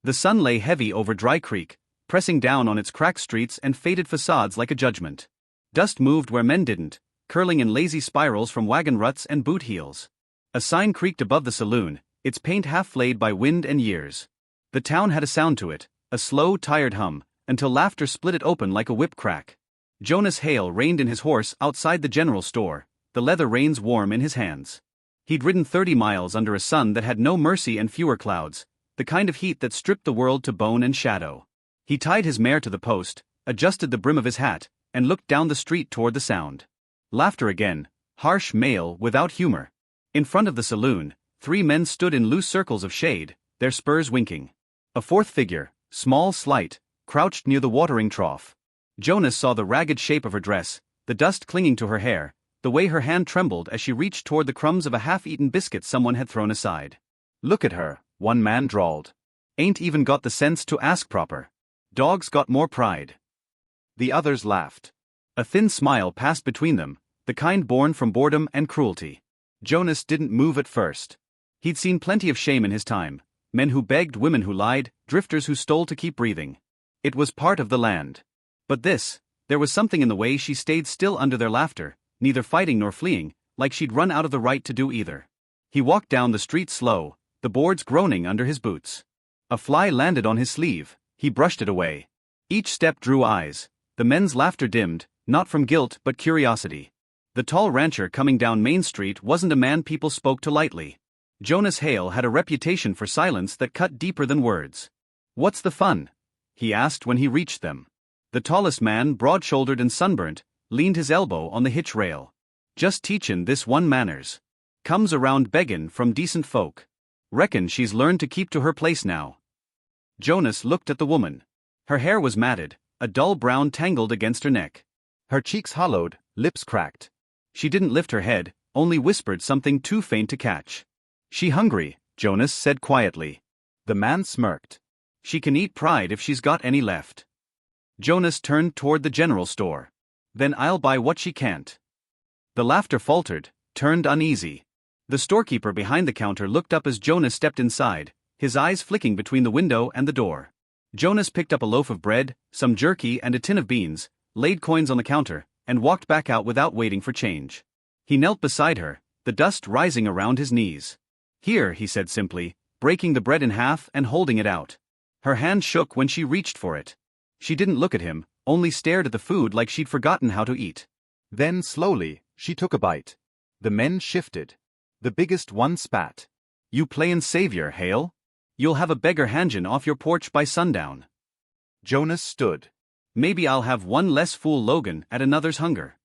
The sun lay heavy over Dry Creek, pressing down on its cracked streets and faded facades like a judgment. Dust moved where men didn't, curling in lazy spirals from wagon ruts and boot heels. A sign creaked above the saloon, its paint half flayed by wind and years. The town had a sound to it, a slow, tired hum, until laughter split it open like a whip crack. Jonas Hale reined in his horse outside the general store, the leather reins warm in his hands. He'd ridden 30 miles under a sun that had no mercy and fewer clouds, the kind of heat that stripped the world to bone and shadow. He tied his mare to the post, adjusted the brim of his hat, and looked down the street toward the sound. Laughter again, harsh male without humor. In front of the saloon, 3 men stood in loose circles of shade, their spurs winking. A fourth figure, small, slight, crouched near the watering trough. Jonas saw the ragged shape of her dress, the dust clinging to her hair, the way her hand trembled as she reached toward the crumbs of a half-eaten biscuit someone had thrown aside. "Look at her," one man drawled. "Ain't even got the sense to ask proper. Dog's got more pride." The others laughed. A thin smile passed between them, the kind born from boredom and cruelty. Jonas didn't move at first. He'd seen plenty of shame in his time, men who begged, women who lied, drifters who stole to keep breathing. It was part of the land. But this, there was something in the way she stayed still under their laughter, neither fighting nor fleeing, like she'd run out of the right to do either. He walked down the street slow, the boards groaning under his boots. A fly landed on his sleeve, he brushed it away. Each step drew eyes. The men's laughter dimmed, not from guilt but curiosity. The tall rancher coming down Main Street wasn't a man people spoke to lightly. Jonas Hale had a reputation for silence that cut deeper than words. "What's the fun?" he asked when he reached them. The tallest man, broad-shouldered and sunburnt, leaned his elbow on the hitch rail. "Just teachin' this one manners. Comes around beggin' from decent folk. Reckon she's learned to keep to her place now." Jonas looked at the woman. Her hair was matted, a dull brown tangled against her neck. Her cheeks hollowed, lips cracked. She didn't lift her head, only whispered something too faint to catch. "She hungry," Jonas said quietly. The man smirked. "She can eat pride if she's got any left." Jonas turned toward the general store. "Then I'll buy what she can't." The laughter faltered, turned uneasy. The storekeeper behind the counter looked up as Jonas stepped inside, his eyes flicking between the window and the door. Jonas picked up a loaf of bread, some jerky and a tin of beans, laid coins on the counter, and walked back out without waiting for change. He knelt beside her, the dust rising around his knees. "Here," he said simply, breaking the bread in half and holding it out. Her hand shook when she reached for it. She didn't look at him, only stared at the food like she'd forgotten how to eat. Then, slowly, she took a bite. The men shifted. The biggest one spat. "You playin' savior, Hale? You'll have a beggar hangin' off your porch by sundown." Jonas stood. "Maybe I'll have one less fool Logan at another's hunger."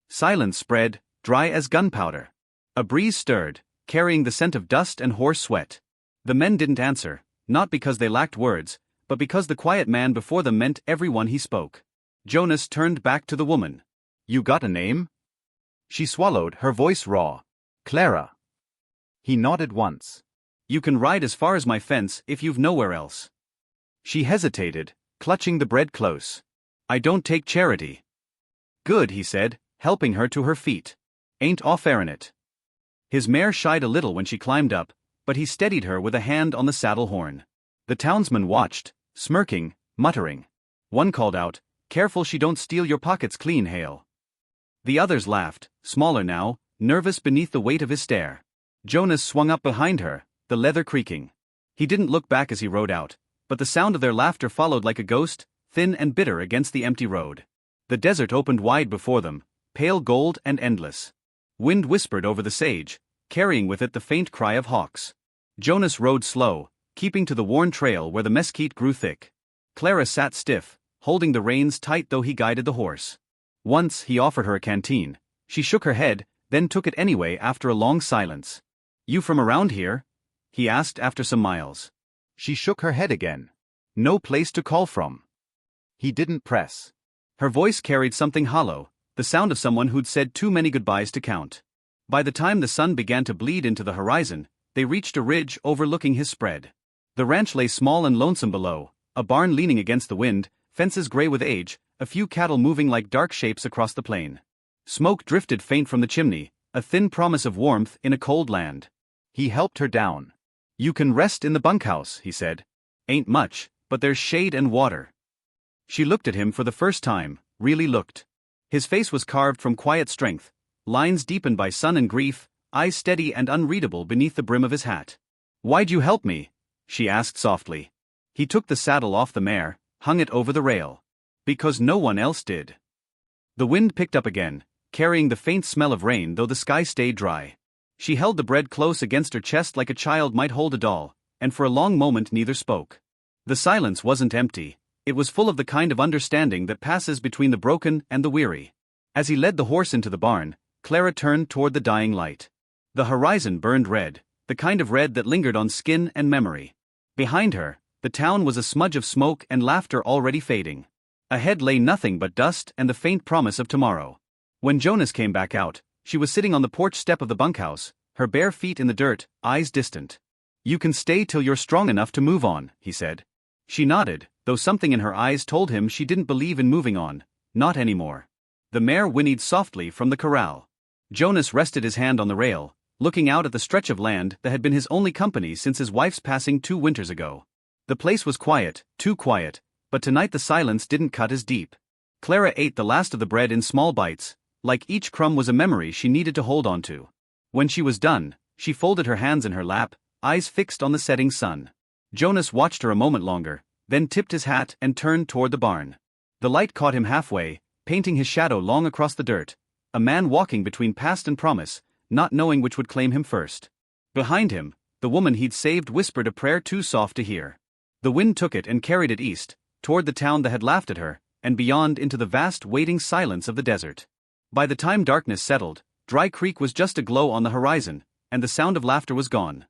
Silence spread, dry as gunpowder. A breeze stirred, carrying the scent of dust and horse sweat. The men didn't answer, not because they lacked words, but because the quiet man before them meant every one he spoke. Jonas turned back to the woman. "You got a name?" She swallowed, her voice raw. "Clara." He nodded once. "You can ride as far as my fence if you've nowhere else." She hesitated, clutching the bread close. "I don't take charity." "Good," he said, helping her to her feet. "Ain't offerin' it." His mare shied a little when she climbed up, but he steadied her with a hand on the saddle horn. The townsmen watched, smirking, muttering. One called out, "Careful she don't steal your pockets clean, Hale." The others laughed, smaller now, nervous beneath the weight of his stare. Jonas swung up behind her, the leather creaking. He didn't look back as he rode out, but the sound of their laughter followed like a ghost, thin and bitter against the empty road. The desert opened wide before them, pale gold and endless. Wind whispered over the sage, carrying with it the faint cry of hawks. Jonas rode slow, keeping to the worn trail where the mesquite grew thick. Clara sat stiff, holding the reins tight though he guided the horse. Once he offered her a canteen. She shook her head, then took it anyway after a long silence. "You from around here?" he asked after some miles. She shook her head again. "No place to call from." He didn't press. Her voice carried something hollow, the sound of someone who'd said too many goodbyes to count. By the time the sun began to bleed into the horizon, they reached a ridge overlooking his spread. The ranch lay small and lonesome below, a barn leaning against the wind, fences gray with age, a few cattle moving like dark shapes across the plain. Smoke drifted faint from the chimney, a thin promise of warmth in a cold land. He helped her down. "You can rest in the bunkhouse," he said. Ain't much, but there's shade and water. She looked at him for the first time, really looked. His face was carved from quiet strength, lines deepened by sun and grief, eyes steady and unreadable beneath the brim of his hat. "Why'd you help me?" she asked softly. He took the saddle off the mare, hung it over the rail. "Because no one else did." The wind picked up again, carrying the faint smell of rain though the sky stayed dry. She held the bread close against her chest like a child might hold a doll, and for a long moment neither spoke. The silence wasn't empty, it was full of the kind of understanding that passes between the broken and the weary. As he led the horse into the barn, Clara turned toward the dying light. The horizon burned red, the kind of red that lingered on skin and memory. Behind her, the town was a smudge of smoke and laughter already fading. Ahead lay nothing but dust and the faint promise of tomorrow. When Jonas came back out, she was sitting on the porch step of the bunkhouse, her bare feet in the dirt, eyes distant. "You can stay till you're strong enough to move on," he said. She nodded, though something in her eyes told him she didn't believe in moving on, not anymore. The mare whinnied softly from the corral. Jonas rested his hand on the rail, looking out at the stretch of land that had been his only company since his wife's passing 2 winters ago. The place was quiet, too quiet, but tonight the silence didn't cut as deep. Clara ate the last of the bread in small bites, like each crumb was a memory she needed to hold on to. When she was done, she folded her hands in her lap, eyes fixed on the setting sun. Jonas watched her a moment longer, then tipped his hat and turned toward the barn. The light caught him halfway, painting his shadow long across the dirt, a man walking between past and promise, not knowing which would claim him first. Behind him, the woman he'd saved whispered a prayer too soft to hear. The wind took it and carried it east, toward the town that had laughed at her, and beyond into the vast waiting silence of the desert. By the time darkness settled, Dry Creek was just a glow on the horizon, and the sound of laughter was gone.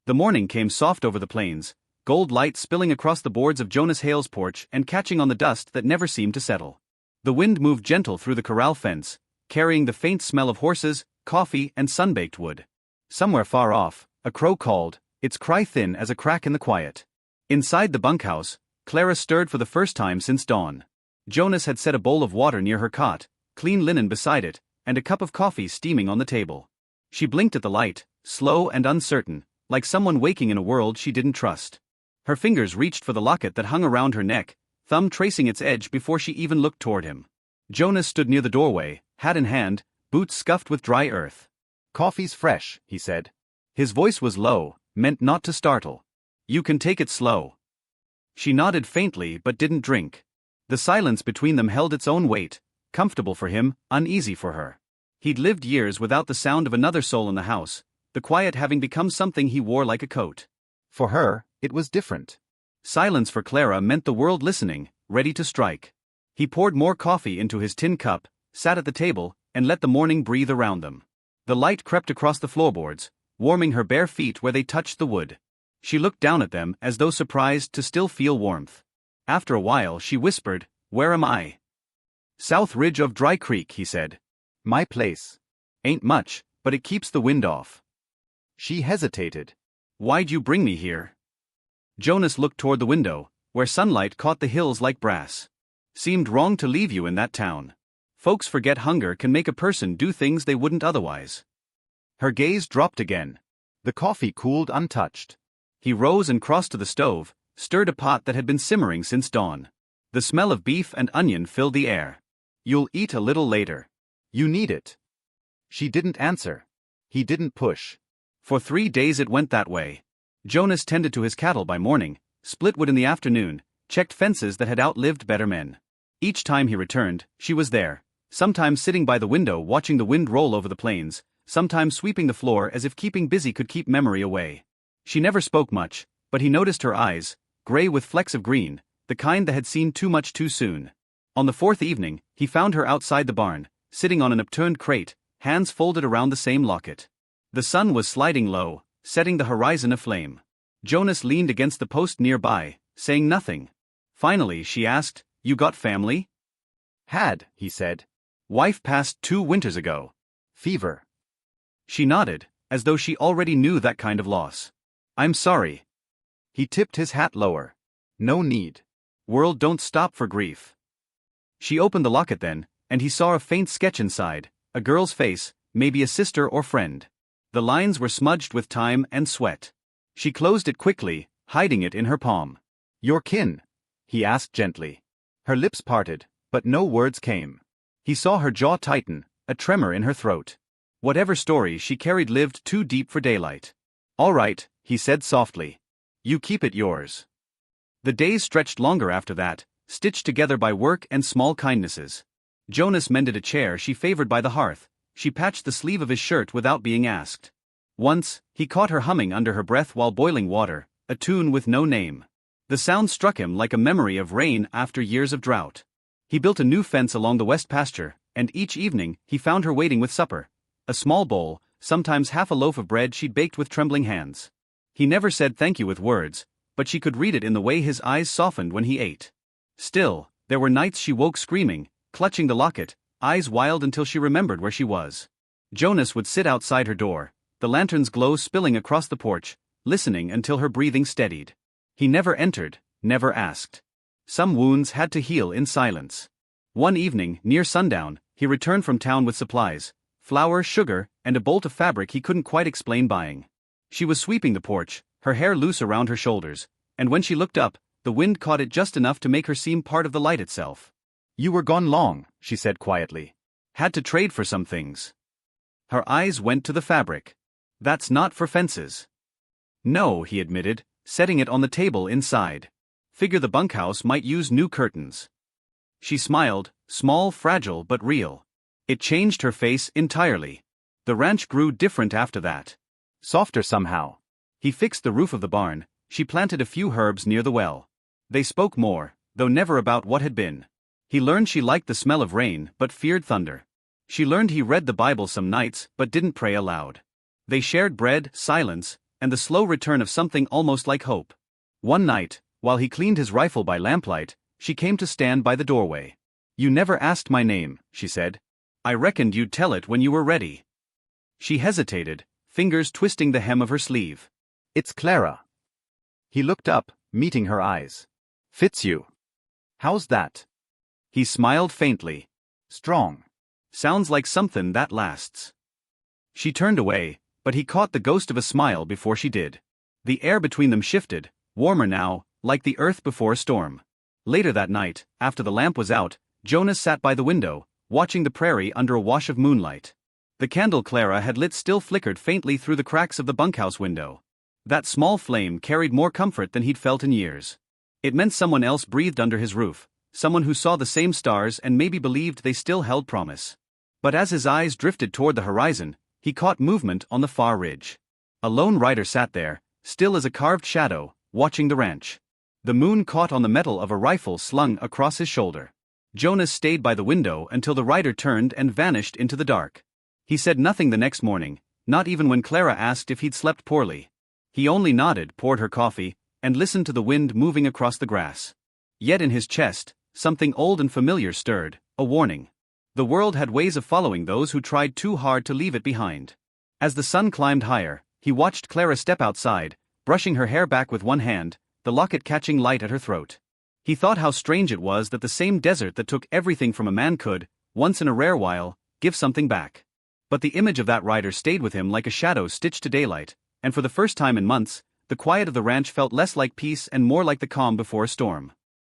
The morning came soft over the plains, gold light spilling across the boards of Jonas Hale's porch and catching on the dust that never seemed to settle. The wind moved gentle through the corral fence, carrying the faint smell of horses, coffee, and sun-baked wood. Somewhere far off, a crow called, its cry thin as a crack in the quiet. Inside the bunkhouse, Clara stirred for the first time since dawn. Jonas had set a bowl of water near her cot, clean linen beside it, and a cup of coffee steaming on the table. She blinked at the light, slow and uncertain, like someone waking in a world she didn't trust. Her fingers reached for the locket that hung around her neck, thumb tracing its edge before she even looked toward him. Jonas stood near the doorway, hat in hand, boots scuffed with dry earth. "Coffee's fresh," he said. His voice was low, meant not to startle. "You can take it slow." She nodded faintly but didn't drink. The silence between them held its own weight, comfortable for him, uneasy for her. He'd lived years without the sound of another soul in the house, the quiet having become something he wore like a coat. For her, it was different. Silence for Clara meant the world listening, ready to strike. He poured more coffee into his tin cup, sat at the table, and let the morning breathe around them. The light crept across the floorboards, warming her bare feet where they touched the wood. She looked down at them as though surprised to still feel warmth. After a while she whispered, "Where am I?" "South ridge of Dry Creek," he said. "My place. Ain't much, but it keeps the wind off." She hesitated. "Why'd you bring me here?" Jonas looked toward the window, where sunlight caught the hills like brass. "Seemed wrong to leave you in that town. Folks forget hunger can make a person do things they wouldn't otherwise." Her gaze dropped again. The coffee cooled untouched. He rose and crossed to the stove, stirred a pot that had been simmering since dawn. The smell of beef and onion filled the air. "You'll eat a little later. You need it." She didn't answer. He didn't push. For 3 days it went that way. Jonas tended to his cattle by morning, split wood in the afternoon, checked fences that had outlived better men. Each time he returned, she was there, sometimes sitting by the window watching the wind roll over the plains, sometimes sweeping the floor as if keeping busy could keep memory away. She never spoke much, but he noticed her eyes, gray with flecks of green, the kind that had seen too much too soon. On the 4th evening, he found her outside the barn, sitting on an upturned crate, hands folded around the same locket. The sun was sliding low, setting the horizon aflame. Jonas leaned against the post nearby, saying nothing. Finally she asked, "You got family?" "Had," he said. "Wife passed 2 winters ago. Fever." She nodded, as though she already knew that kind of loss. "I'm sorry." He tipped his hat lower. "No need. World don't stop for grief." She opened the locket then, and he saw a faint sketch inside, a girl's face, maybe a sister or friend. The lines were smudged with time and sweat. She closed it quickly, hiding it in her palm. Your kin? He asked gently. Her lips parted, but no words came. He saw her jaw tighten, a tremor in her throat. Whatever story she carried lived too deep for daylight. All right, he said softly. You keep it yours. The days stretched longer after that, stitched together by work and small kindnesses. Jonas mended a chair she favored by the hearth. She patched the sleeve of his shirt without being asked. Once, he caught her humming under her breath while boiling water, a tune with no name. The sound struck him like a memory of rain after years of drought. He built a new fence along the west pasture, and each evening he found her waiting with supper. A small bowl, sometimes half a loaf of bread she'd baked with trembling hands. He never said thank you with words, but she could read it in the way his eyes softened when he ate. Still, there were nights she woke screaming, clutching the locket, eyes wild until she remembered where she was. Jonas would sit outside her door, the lantern's glow spilling across the porch, listening until her breathing steadied. He never entered, never asked. Some wounds had to heal in silence. One evening, near sundown, he returned from town with supplies, flour, sugar, and a bolt of fabric he couldn't quite explain buying. She was sweeping the porch, her hair loose around her shoulders, and when she looked up, the wind caught it just enough to make her seem part of the light itself. You were gone long, she said quietly. Had to trade for some things. Her eyes went to the fabric. That's not for fences. No, he admitted, setting it on the table inside. Figure the bunkhouse might use new curtains. She smiled, small, fragile but real. It changed her face entirely. The ranch grew different after that. Softer somehow. He fixed the roof of the barn, she planted a few herbs near the well. They spoke more, though never about what had been. He learned she liked the smell of rain but feared thunder. She learned he read the Bible some nights but didn't pray aloud. They shared bread, silence, and the slow return of something almost like hope. One night, while he cleaned his rifle by lamplight, she came to stand by the doorway. You never asked my name, she said. I reckoned you'd tell it when you were ready. She hesitated, fingers twisting the hem of her sleeve. It's Clara. He looked up, meeting her eyes. Fits you. How's that? He smiled faintly. Strong. Sounds like something that lasts. She turned away, but he caught the ghost of a smile before she did. The air between them shifted, warmer now, like the earth before a storm. Later that night, after the lamp was out, Jonas sat by the window, watching the prairie under a wash of moonlight. The candle Clara had lit still flickered faintly through the cracks of the bunkhouse window. That small flame carried more comfort than he'd felt in years. It meant someone else breathed under his roof, someone who saw the same stars and maybe believed they still held promise. But as his eyes drifted toward the horizon, he caught movement on the far ridge. A lone rider sat there, still as a carved shadow, watching the ranch. The moon caught on the metal of a rifle slung across his shoulder. Jonas stayed by the window until the rider turned and vanished into the dark. He said nothing the next morning, not even when Clara asked if he'd slept poorly. He only nodded, poured her coffee, and listened to the wind moving across the grass. Yet in his chest, something old and familiar stirred, a warning. The world had ways of following those who tried too hard to leave it behind. As the sun climbed higher, he watched Clara step outside, brushing her hair back with one hand, the locket catching light at her throat. He thought how strange it was that the same desert that took everything from a man could, once in a rare while, give something back. But the image of that rider stayed with him like a shadow stitched to daylight, and for the first time in months, the quiet of the ranch felt less like peace and more like the calm before a storm.